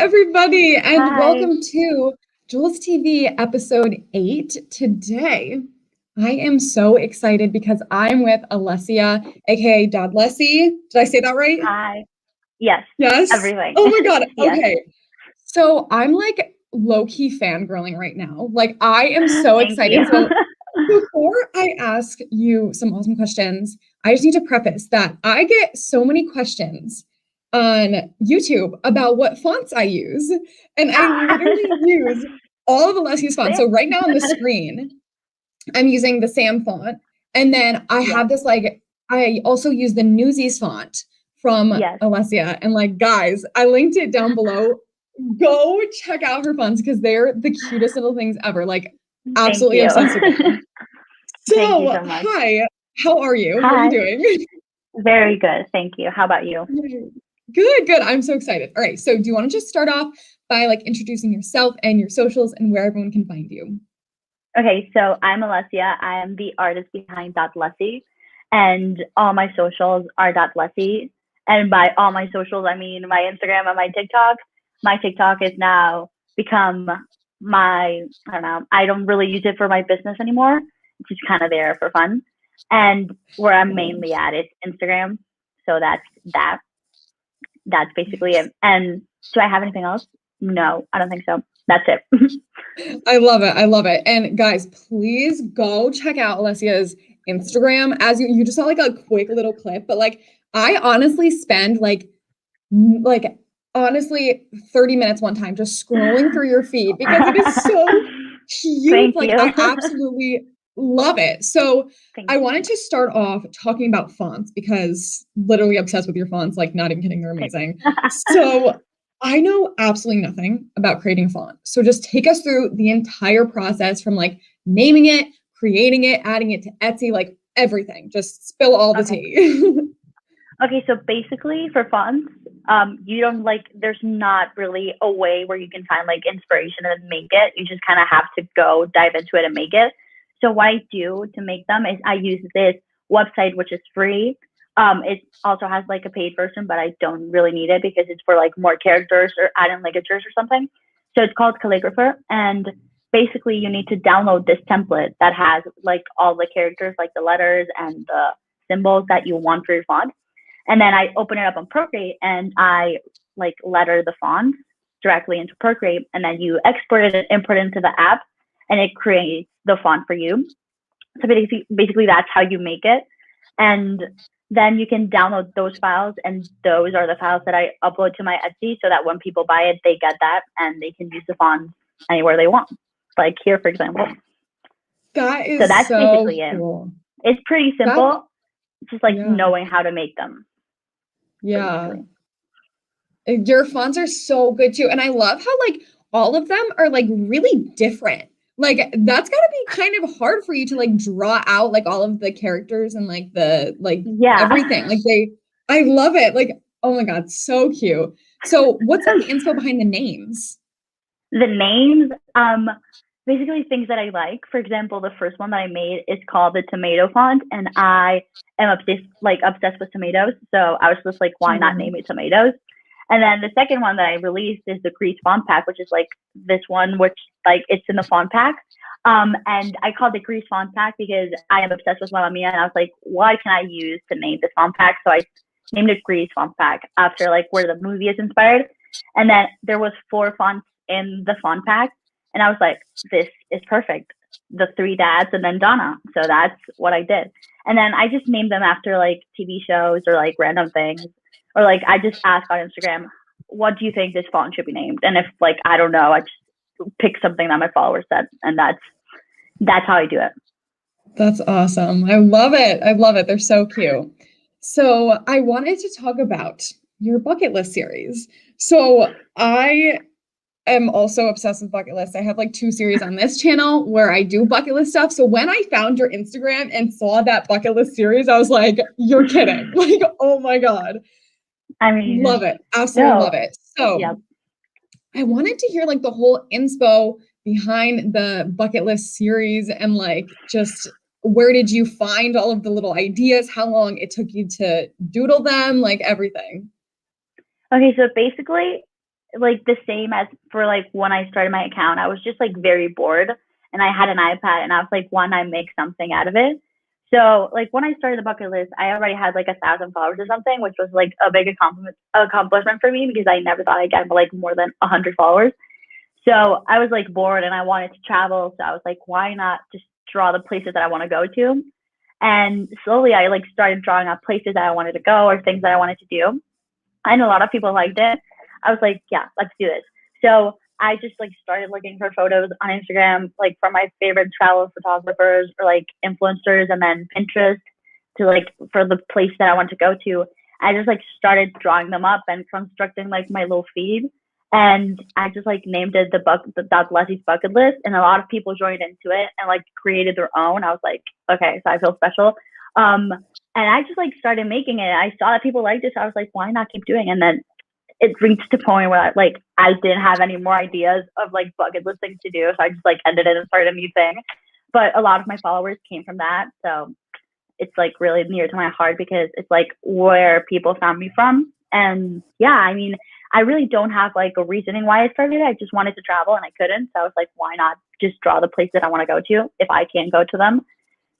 everybody, and Hi. welcome to Jules TV episode 8. Today, I am so excited because I'm with Alessia, aka dodlessi. Did I say that right? Hi. Yes, Yes. everything. Oh my God. Yes. Okay. So I'm like low-key fangirling right now. Like, I am so Thank you. excited. So before I ask you some awesome questions, I just need to preface that I get so many questions on YouTube about what fonts I use. And I literally use all of Alessia's fonts. So Same. right now on the screen, I'm using the Sam font. And then I Yes. have this like, I also use the Newsies font from Yes. Alessia. And like, guys, I linked it down below. Go check out her fonts because they're the cutest little things ever. Like, Thank absolutely you. obsessed with them. Thank you So, so much. hi, how are you? How are you Hi. doing? Very good. Thank you. How about you? Good, good. I'm so excited. All right, so do you want to just start off by like introducing yourself and your socials and where everyone can find you? Okay, so I'm Alessia. I am the artist behind dodlessi, and all my socials are dodlessi. And by all my socials, I mean my Instagram and my TikTok. My TikTok is now become my, I don't know, I don't really use it for my business anymore. It's just kind of there for fun. And where I'm mainly at is Instagram. So that's that. That's basically it. And do I have anything else? No, I don't think so. That's it. I love it. I love it. And guys, please go check out Alessia's Instagram. As you just saw like a quick little clip, but like I honestly spend like honestly 30 minutes one time just scrolling through your feed because it is so cute. Thank Like you. I absolutely love it. So Thank I you. wanted to start off talking about fonts because literally obsessed with your fonts, like not even kidding, they're Thank amazing. So I know absolutely nothing about creating a font. So just take us through the entire process from like naming it, creating it, adding it to Etsy, like everything. Just spill all the Okay. tea. Okay, so basically for fonts, you don't like there's not really a way where you can find like inspiration and make it. You just kind of have to go dive into it and make it. So what I do to make them is I use this website which is free. It also has like a paid version, but I don't really need it because it's for like more characters or adding ligatures or something. So it's called Calligrapher, and basically you need to download this template that has like all the characters, like the letters and the symbols that you want for your font. And then I open it up on Procreate and I like letter the font directly into Procreate, and then you export it and import it into the app, and it creates the font for you. So basically that's how you make it. And then you can download those files, and those are the files that I upload to my Etsy so that when people buy it, they get that and they can use the font anywhere they want. Like here, for example. That So is that's so basically it. cool. It's pretty That, simple, just like yeah, knowing how to make them, yeah. basically. Your fonts are so good too. And I love how like all of them are like really different. Like that's gotta be kind of hard for you to like draw out like all of the characters and like the like Yeah. everything. I love it. Like, oh my God, so cute. So what's like the inspo behind the names? The names, basically things that I like. For example, the first one that I made is called the tomato font, and I am obsessed with tomatoes. So I was just like, why not name it tomatoes? And then the second one that I released is the Grease font pack, which is like this one, which like it's in the font pack. And I called it Grease font pack because I am obsessed with Mamma Mia, and I was like, what can I use to name this font pack? So I named it Grease font pack after like where the movie is inspired. And then there was 4 fonts in the font pack, and I was like, this is perfect. The 3 dads and then Donna. So that's what I did. And then I just named them after like TV shows or like random things. Or like I just ask on Instagram, what do you think this font should be named? And if like I don't know, I just pick something that my followers said, and that's how I do it. That's awesome. I love it. I love it. They're so cute. So I wanted to talk about your bucket list series. So I am also obsessed with bucket lists. I have like 2 series on this channel where I do bucket list stuff. So when I found your Instagram and saw that bucket list series, I was like, you're kidding. Like, oh my God. I mean, Love it. Absolutely love no, it. So yeah. I wanted to hear like the whole inspo behind the bucket list series and like just where did you find all of the little ideas? How long it took you to doodle them? Like everything. Okay, so basically like the same as for like when I started my account. I was just like very bored and I had an iPad and I was like, why not make something out of it? So like when I started the bucket list, I already had like 1,000 followers or something, which was like a big accomplishment for me because I never thought I'd get like more than 100 followers. So I was like bored and I wanted to travel. So I was like, why not just draw the places that I want to go to? And slowly I like started drawing out places that I wanted to go or things that I wanted to do. And a lot of people liked it. I was like, yeah, let's do this. So I just like started looking for photos on Instagram, like from my favorite travel photographers or like influencers, and then Pinterest to like for the place that I want to go to. I just like started drawing them up and constructing like my little feed. And I just like named it the dodlessi's bucket list, and a lot of people joined into it and like created their own. I was like, okay, so I feel special. Um, and I just like started making it. I saw that people liked it, so I was like, why not keep doing it? And then it reached a point where I didn't have any more ideas of like bucket list things to do, so I just like ended it and started a new thing. But a lot of my followers came from that, so it's like really near to my heart because it's like where people found me from. And yeah, I mean, I really don't have like a reasoning why I started it. I just wanted to travel and I couldn't, so I was like, why not just draw the places that I want to go to if I can't go to them?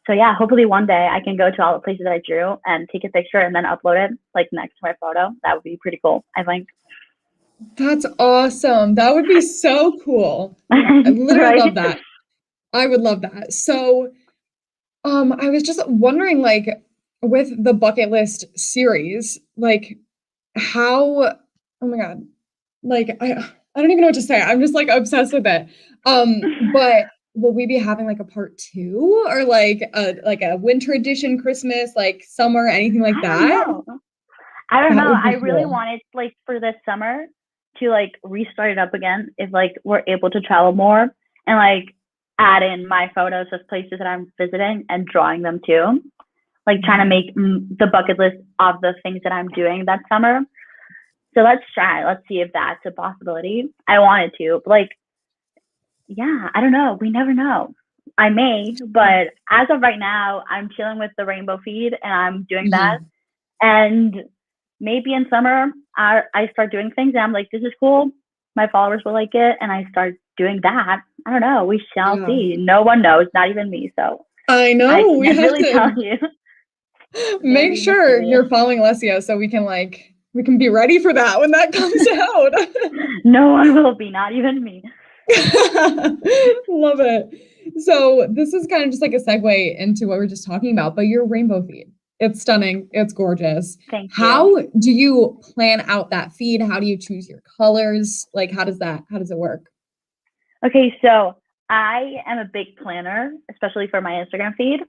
So yeah, hopefully one day I can go to all the places that I drew and take a picture and then upload it like next to my photo. That would be pretty cool, I think. That's awesome. That would be so cool. I literally Right? love that. I would love that. So, I was just wondering, like, with the bucket list series, like, how, oh my God, like, I don't even know what to say. I'm just like obsessed with it. But will we be having like a part two or like a winter edition Christmas, like summer, anything like I don't that? know. I don't That know. would I be really cool. wanted like for this summer to like restart it up again if like we're able to travel more and like add in my photos of places that I'm visiting and drawing them too. Like trying to make the bucket list of the things that I'm doing that summer. So let's try. Let's see if that's a possibility. I wanted to, but like, yeah, I don't know. We never know. I may, but as of right now, I'm chilling with the rainbow feed and I'm doing that. Mhm. And maybe in summer, I start doing things and I'm like, this is cool. My followers will like it. And I start doing that. I don't know. We shall Yeah. see. No one knows, not even me. So I I know. We can't have really tell to you. make Very sure mysterious. you're following Alessia so we can be ready for that when that comes out. No one will be, not even me. Love it. So this is kind of just like a segue into what we are just talking about, but your rainbow feed. It's stunning. It's gorgeous. Thank you. How do you plan out that feed? How do you choose your colors? Like how does it work? Okay, so I am a big planner, especially for my Instagram feed.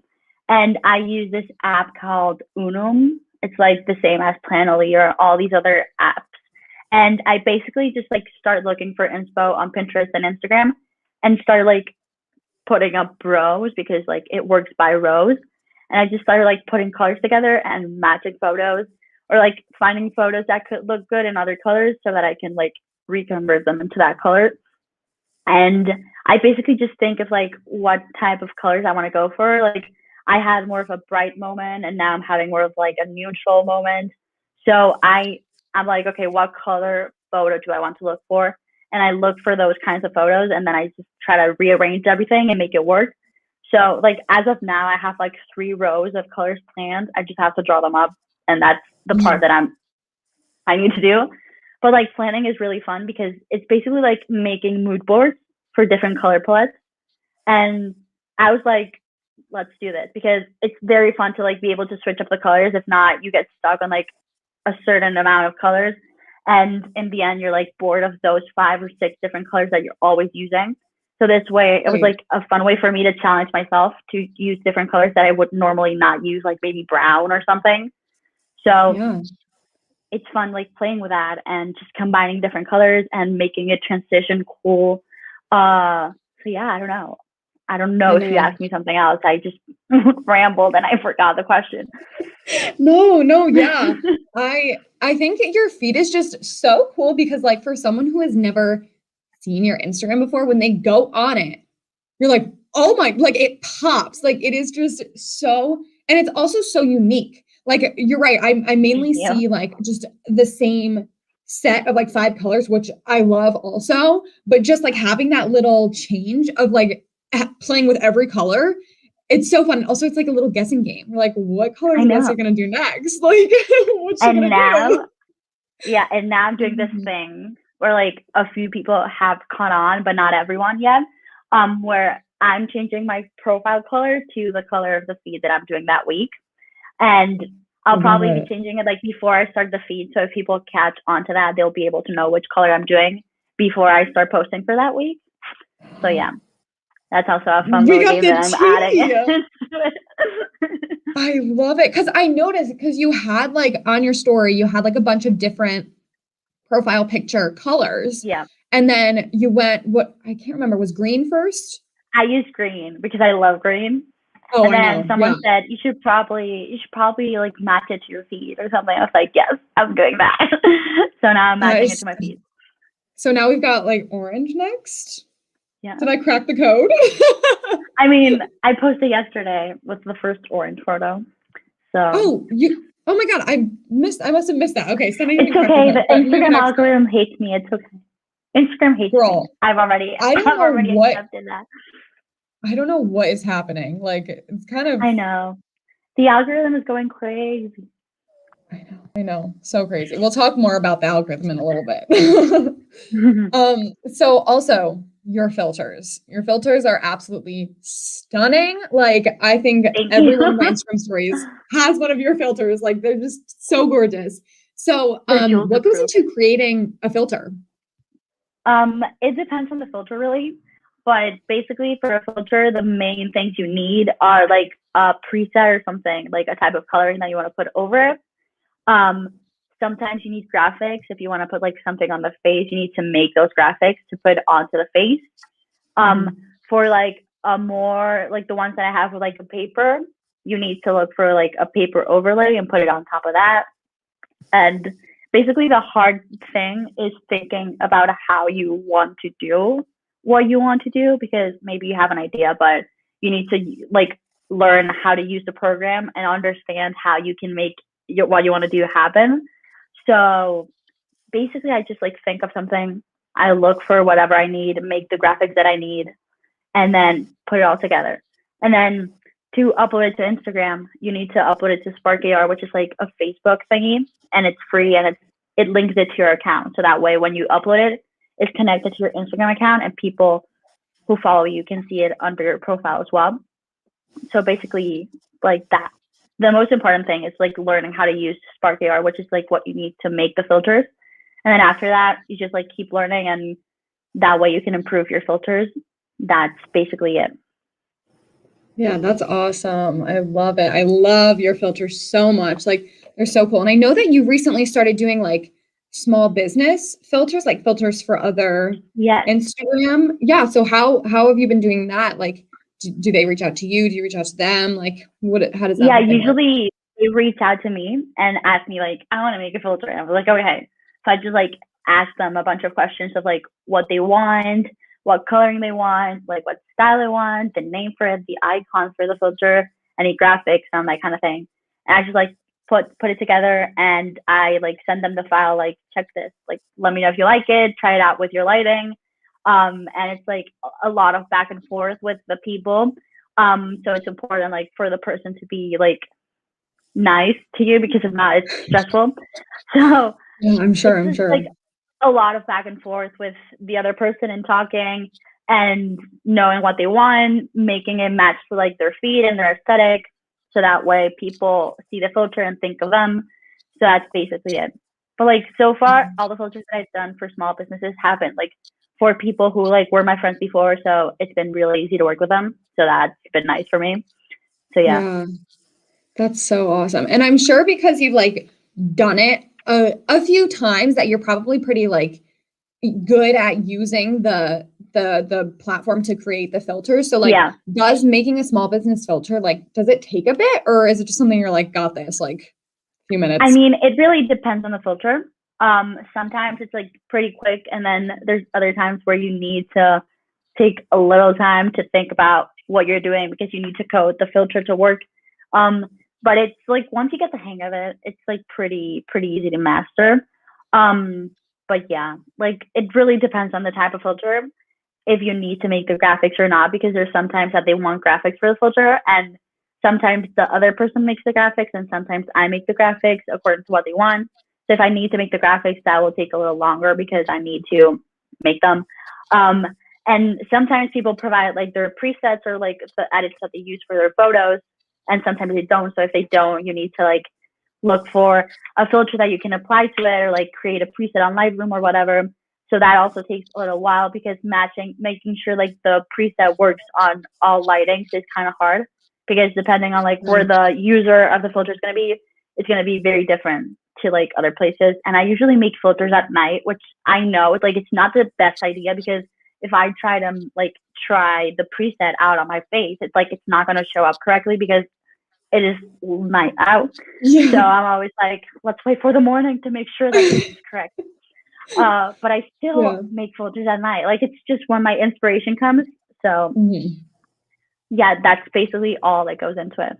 And I use this app called Unum. It's like the same as Planoly or all these other apps. And I basically just like start looking for inspo on Pinterest and Instagram and start like putting up rows because like it works by rows. And I just started like putting colors together and matching photos or like finding photos that could look good in other colors so that I can like reconvert them into that color. And I basically just think of like what type of colors I want to go for. Like I had more of a bright moment and now I'm having more of like a neutral moment. So I'm like, okay, what color photo do I want to look for? And I look for those kinds of photos and then I just try to rearrange everything and make it work. So like as of now I have like 3 rows of colors planned. I just have to draw them up and that's the part Mhm. that I need to do. But like planning is really fun because it's basically like making mood boards for different color palettes. And I was like, let's do this because it's very fun to like be able to switch up the colors. If not, you get stuck on like a certain amount of colors. And in the end, you're like bored of those 5 or 6 different colors that you're always using. So this way, it was Right. like a fun way for me to challenge myself to use different colors that I would normally not use, like maybe brown or something. So Yeah. it's fun like playing with that and just combining different colors and making it transition cool. So yeah, I don't know. I don't know I if you know. asked me something else. I just rambled and I forgot the question. No, no, yeah. I think your feed is just so cool because like for someone who has never seen your Instagram before, when they go on it, you're like, oh my, like it pops. Like it is just so, and it's also so unique. Like you're right. I Thank mainly you. see like just the same set of like 5 colors, which I love also, but just like having that little change of like playing with every color, it's so fun. Also, it's like a little guessing game. We're like, what color I is Alessia know. gonna do next? Like, what's she And gonna now, do? and now I'm doing this thing where like a few people have caught on, but not everyone yet. Where I'm changing my profile color to the color of the feed that I'm doing that week. And I'll probably be changing it like before I start the feed. So if people catch onto that, they'll be able to know which color I'm doing before I start posting for that week. So yeah, that's also a fun We little got game that I'm adding the into it. I love it because I noticed because you had like on your story, you had like a bunch of different profile picture colors. Yeah. And then you went, what I can't remember, was green first? I use green because I love green. Oh, And I then know. someone Yeah. said you should probably like match it to your feed or something. I was like, yes, I'm doing that. So now I'm matching it to my feed. So now we've got like orange next. Yeah. Did I crack the code? I mean, I posted yesterday with the first orange photo. So oh my God, I must have missed that. Okay, so now you it's okay. The Instagram algorithm hates me. It's okay. Instagram hates me. I've already accepted that. I don't know what is happening. Like it's kind of I know. The algorithm is going crazy. I know. So crazy. We'll talk more about the algorithm in a little bit. So also your filters. Your filters are absolutely stunning. Like I think every one of my Instagram stories has one of your filters. Like they're just so gorgeous. So what goes into creating a filter? It depends on the filter really. But basically for a filter, the main things you need are like a preset or something, like a type of coloring that you want to put over it. Sometimes you need graphics. If you want to put like something on the face, you need to make those graphics to put onto the face. For like a more like the ones that I have with like a paper, you need to look for like a paper overlay and put it on top of that. And basically the hard thing is thinking about how you want to do what you want to do, because maybe you have an idea, but you need to like learn how to use the program and understand how you can make what you want to do happen. So basically I just like think of something, I look for whatever I need, make the graphics that I need, and then put it all together. And then to upload it to Instagram, you need to upload it to Spark AR, which is like a Facebook thingy, and it's free, and it links it to your account. So that way when you upload it, it's connected to your Instagram account and people who follow you can see it under your profile as well. So basically like that. The most important thing is like learning how to use Spark AR, which is like what you need to make the filters. And then after that, you just like keep learning, and that way you can improve your filters. That's basically it. Yeah, that's awesome. I love it. I love your filters so much. Like they're so cool. And I know that you recently started doing like small business filters, like filters for other Instagram. Yeah. So how have you been doing that? Like, do they reach out to you? Do you reach out to them? Like, how does that? Yeah, usually they reach out to me and ask me like, I want to make a filter, and I'm like, okay. So I just like ask them a bunch of questions of like what they want, what coloring they want, like what style they want, the name for it, the icon for the filter, any graphics, and that kind of thing. And I just like put it together, and I like send them the file, like check this, like let me know if you like it, try it out with your lighting. And it's like a lot of back and forth with the people. So it's important like for the person to be like nice to you, because if not, it's stressful. So yeah, I'm sure. Like a lot of back and forth with the other person and talking and knowing what they want, making it match to like their feed and their aesthetic. So that way people see the filter and think of them. So that's basically it. But like so far, all the filters that I've done for small businesses have been like for people who like were my friends before. So it's been really easy to work with them. So that's been nice for me. So yeah. That's so awesome. And I'm sure because you've like done it a few times that you're probably pretty like good at using the platform to create the filters. So like does making a small business filter, like does it take a bit, or is it just something you're like got this like a few minutes? I mean, it really depends on the filter. Sometimes it's like pretty quick, and then there's other times where you need to take a little time to think about what you're doing, because you need to code the filter to work. But it's like once you get the hang of it, it's like pretty easy to master. But yeah, like it really depends on the type of filter, if you need to make the graphics or not, because there's sometimes that they want graphics for the filter, and sometimes the other person makes the graphics, and sometimes I make the graphics according to what they want. So if I need to make the graphics, that will take a little longer because I need to make them. And sometimes people provide like their presets or like the edits that they use for their photos, and sometimes they don't. So if they don't, you need to like look for a filter that you can apply to it, or like create a preset on Lightroom or whatever. So that also takes a little while, because making sure like the preset works on all lightings is kind of hard, because depending on like where the user of the filter is going to be, it's going to be very different to like other places. And I usually make filters at night, which I know it's like it's not the best idea, because if I try to like try the preset out on my face, it's like it's not going to show up correctly because it is night out. Yeah. So I'm always like, let's wait for the morning to make sure that this is correct. But I still make filters at night. Like it's just when my inspiration comes. So yeah, that's basically all that goes into it.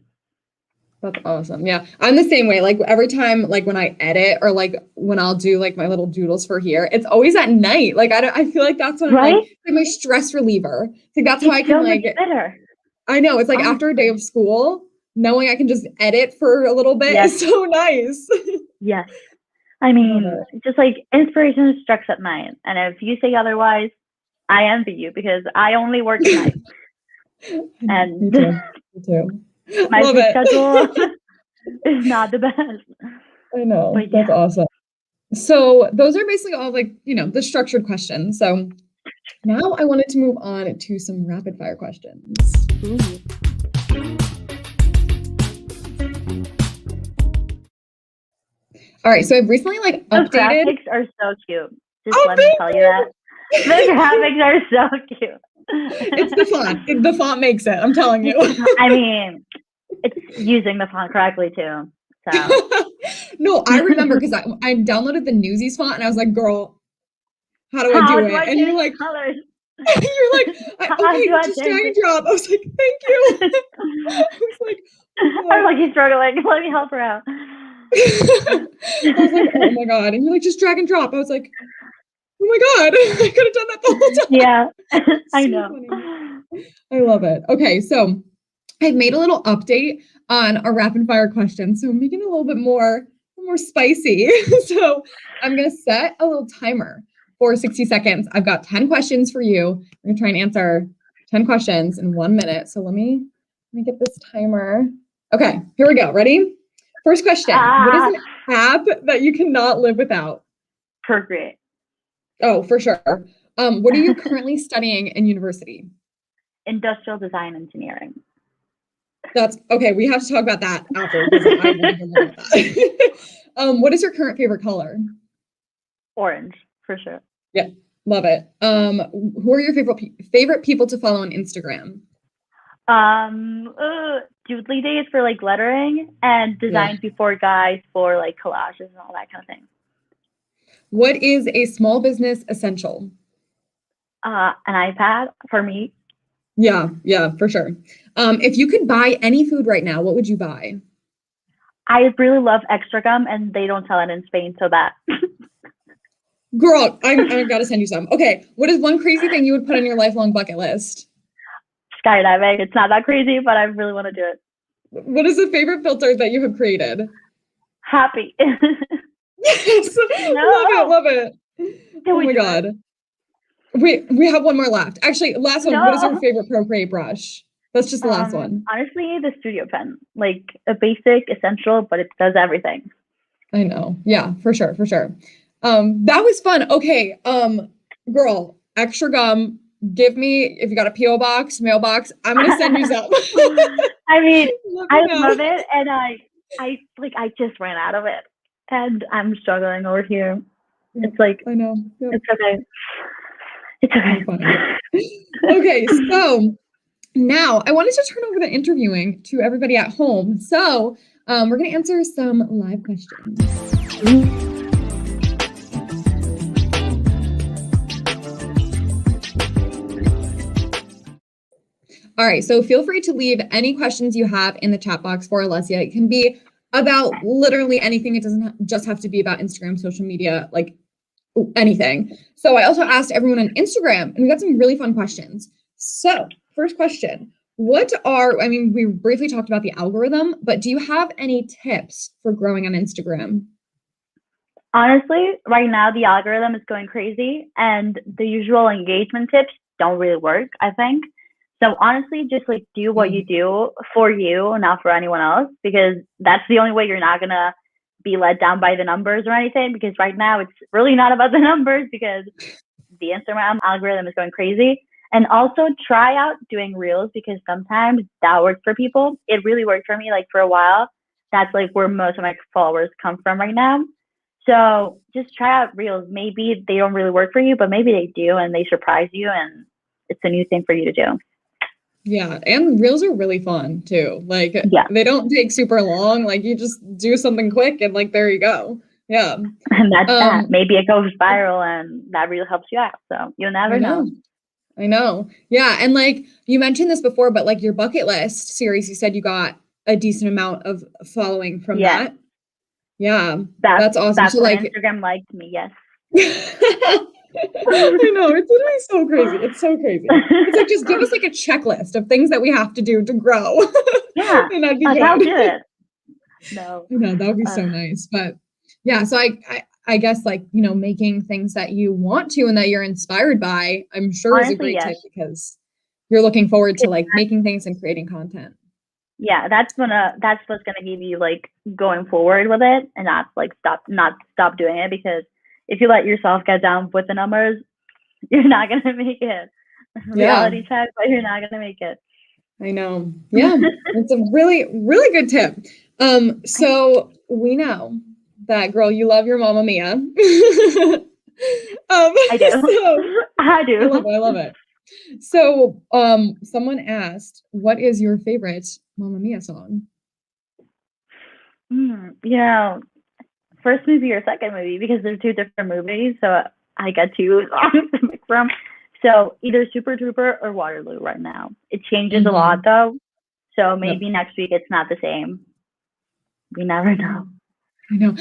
That's awesome. Yeah, I'm the same way. Like every time, like when I edit or like when I'll do like my little doodles for here, it's always at night. Like I feel like that's when I'm like my stress reliever. Like that's how I can like. Better. I know it's like after a day of school, knowing I can just edit for a little bit is so nice. Yes. I mean, just like inspiration strikes at night. And if you say otherwise, I envy you, because I only work at night. And me too. My sleep schedule is not the best. I know. But that's awesome. So those are basically all like, you know, the structured questions. So now I wanted to move on to some rapid fire questions. Ooh. All right, so I've recently like updated. The graphics are so cute. Just let me tell you that. The graphics are so cute. It's the font. The font makes it. I'm telling you. I mean, it's using the font correctly too. So. No, I remember because I downloaded the Newsies font and I was like, "Girl, how do I do it?" And you're like, colors? You're like, "Okay, just drag and drop." I was like, "Thank you." I was like, I'm like, "He's struggling. Let me help her out." I was like, "Oh my god!" And you're like, "Just drag and drop." I was like, "Oh my god, I could have done that the whole time." Yeah, I know. Funny. I love it. Okay, so I've made a little update on our rapid fire questions, so I'm making it a little bit more spicy. So I'm gonna set a little timer for 60 seconds. I've got 10 questions for you. I'm gonna try and answer 10 questions in 1 minute. So let me get this timer. Okay, here we go. Ready? First question. What is an app that you cannot live without? Procreate. Oh, for sure. What are you currently studying in university? Industrial design engineering. That's okay. We have to talk about that after. Because I won't even know about that. What is your current favorite color? Orange, for sure. Yeah, love it. Who are your favorite people to follow on Instagram? Doodly Days for like lettering, and Design Before Guys for like collages and all that kind of thing. What is a small business essential? An iPad for me. Yeah, for sure. If you could buy any food right now, what would you buy? I really love extra gum, and they don't sell it in Spain, so that. Girl, I gotta send you some. Okay, what is one crazy thing you would put on your lifelong bucket list? Skydiving. It's not that crazy, but I really want to do it. What is the favorite filter that you have created? Happy. Yes, no. Love it. Oh my god. We have one more left. Actually, last one. No. What is your favorite Procreate brush? That's just the last one. Honestly, the Studio Pen. Like a basic, essential, but it does everything. I know. Yeah, for sure. That was fun. Okay. Girl, extra gum. Give me, if you got a PO box, mailbox, I'm gonna send you some. I mean, I love it, and I just ran out of it, and I'm struggling over here. Yep, it's like I know. Yep. It's okay. It's okay. Okay, so now I wanted to turn over the interviewing to everybody at home. So we're gonna answer some live questions. All right, so feel free to leave any questions you have in the chat box for Alessia. It can be about literally anything. It doesn't just have to be about Instagram, social media, like anything. So I also asked everyone on Instagram, and we got some really fun questions. So first question, I mean, we briefly talked about the algorithm, but do you have any tips for growing on Instagram? Honestly, right now the algorithm is going crazy and the usual engagement tips don't really work, I think. So honestly, just like do what you do for you, not for anyone else, because that's the only way you're not gonna be let down by the numbers or anything. Because right now it's really not about the numbers because the Instagram algorithm is going crazy. And also try out doing reels because sometimes that works for people. It really worked for me like for a while. That's like where most of my followers come from right now. So just try out reels. Maybe they don't really work for you, but maybe they do and they surprise you and it's a new thing for you to do. Yeah, and reels are really fun too. Like Yeah. they don't take super long. Like you just do something quick and like there you go. Yeah. And that's that. Maybe it goes viral and that really helps you out. So you'll never know. I know. Yeah. And like you mentioned this before, but like your bucket list series, you said you got a decent amount of following from that. Yeah. That's awesome. That's so when like Instagram liked me, yes. I know, it's literally so crazy. It's so crazy. It's like just give us like a checklist of things that we have to do to grow. Yeah. And that'd be Like, good. I'll do it. No. I know, that would be so nice. But yeah, so I guess like, you know, making things that you want to and that you're inspired by, I'm sure is a great tip because you're looking forward to like making things and creating content. Yeah, that's what's gonna give you like going forward with it and not stop doing it because if you let yourself get down with the numbers, you're not gonna make it. Reality check, but you're not gonna make it. I know. Yeah. It's a really, really good tip. So we know that girl, you love your Mamma Mia. I do. So, I do. I love it. So, someone asked, what is your favorite Mamma Mia song? You know, first movie or second movie because they're two different movies, so I got two songs to pick from. So either Super Trooper or Waterloo right now. It changes a lot though, so maybe next week it's not the same. We never know. I know.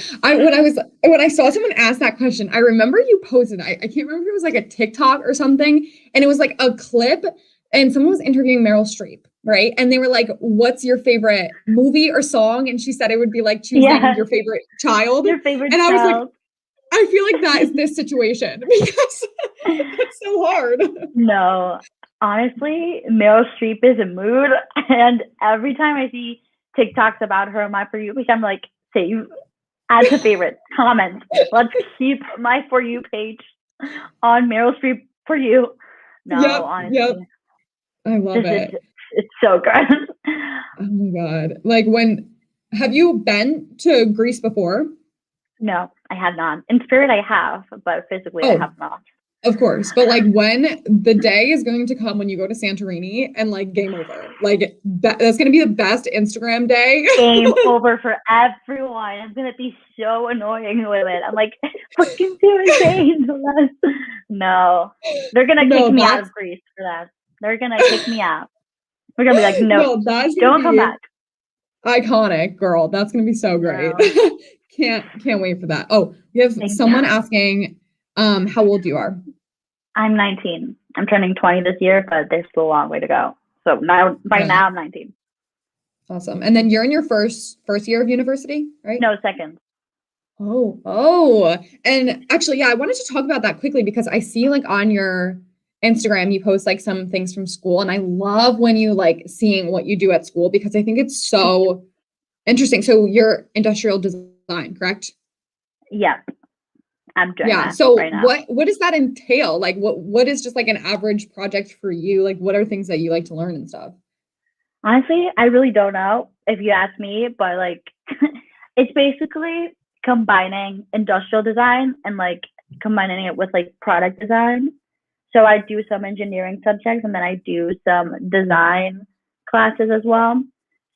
When I saw someone ask that question, I remember you posted. I can't remember if it was like a TikTok or something, and it was like a clip, and someone was interviewing Meryl Streep, right? And they were like, "What's your favorite movie or song?" And she said it would be like choosing your favorite child. Your favorite and I was child. like, I feel like that is this situation because it's so hard. No, honestly, Meryl Streep is a mood, and every time I see TikToks about her on my For You page, I'm like, save, add to favorite, comment. Let's keep my For You page on Meryl Streep For You. No, honestly. Yep. I love it. It's so good. Oh my God. Like have you been to Greece before? No, I have not. In spirit, I have, but physically, I have not. Of course. But like when the day is going to come when you go to Santorini and like game over, like that's going to be the best Instagram day. Game over for everyone. It's going to be so annoying with it. I'm like, fucking insane. No, they're going to kick me out of Greece for that. They're going to kick me out. We're going to be like, no, don't come back. Iconic, girl. That's going to be so great. No. Can't wait for that. Oh, we have someone asking how old you are. I'm 19. I'm turning 20 this year, but there's still a long way to go. So now I'm 19. Awesome. And then you're in your first year of university, right? No, second. Oh. And actually, yeah, I wanted to talk about that quickly because I see like on your Instagram, you post like some things from school. And I love when you like seeing what you do at school because I think it's so interesting. So you're industrial design, correct? Yeah. I'm doing that so right now. What does that entail? Like what is just like an average project for you? Like what are things that you like to learn and stuff? Honestly, I really don't know if you ask me, but like it's basically combining industrial design and like combining it with like product design. So I do some engineering subjects and then I do some design classes as well.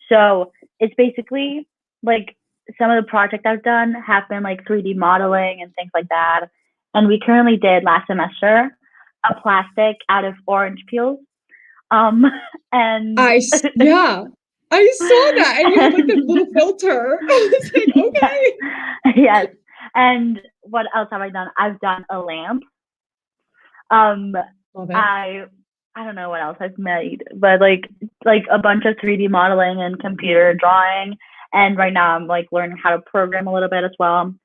So it's basically like some of the projects I've done have been like 3D modeling and things like that. And we currently did last semester a plastic out of orange peels. And I saw that, and you had like the little filter. I was like, okay. Yes, and what else have I done? I've done a lamp. Love it. I don't know what else I've made, but like a bunch of 3D modeling and computer drawing. And right now I'm like learning how to program a little bit as well.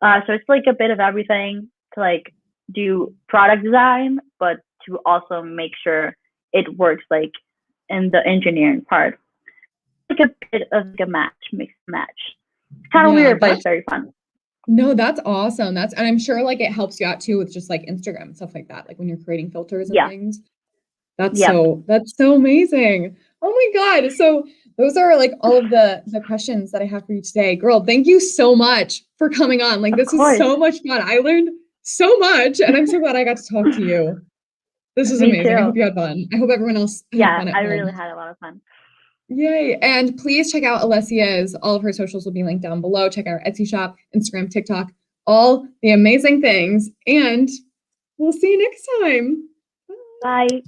So it's like a bit of everything to like do product design, but to also make sure it works like in the engineering part. Like a bit of like a mixed match. It's kind of weird, but it's very fun. No, that's awesome. And I'm sure like it helps you out too with just like Instagram and stuff like that. Like when you're creating filters and things. That's so amazing. Oh my God. So those are like all of the questions that I have for you today. Girl, thank you so much for coming on. Like this was so much fun. I learned so much and I'm so glad I got to talk to you. This was amazing. Too. I hope you had fun. I hope everyone else had fun at home. Really had a lot of fun. Yay. And please check out Alessia's. All of her socials will be linked down below. Check out her Etsy shop, Instagram, TikTok, all the amazing things. And we'll see you next time. Bye.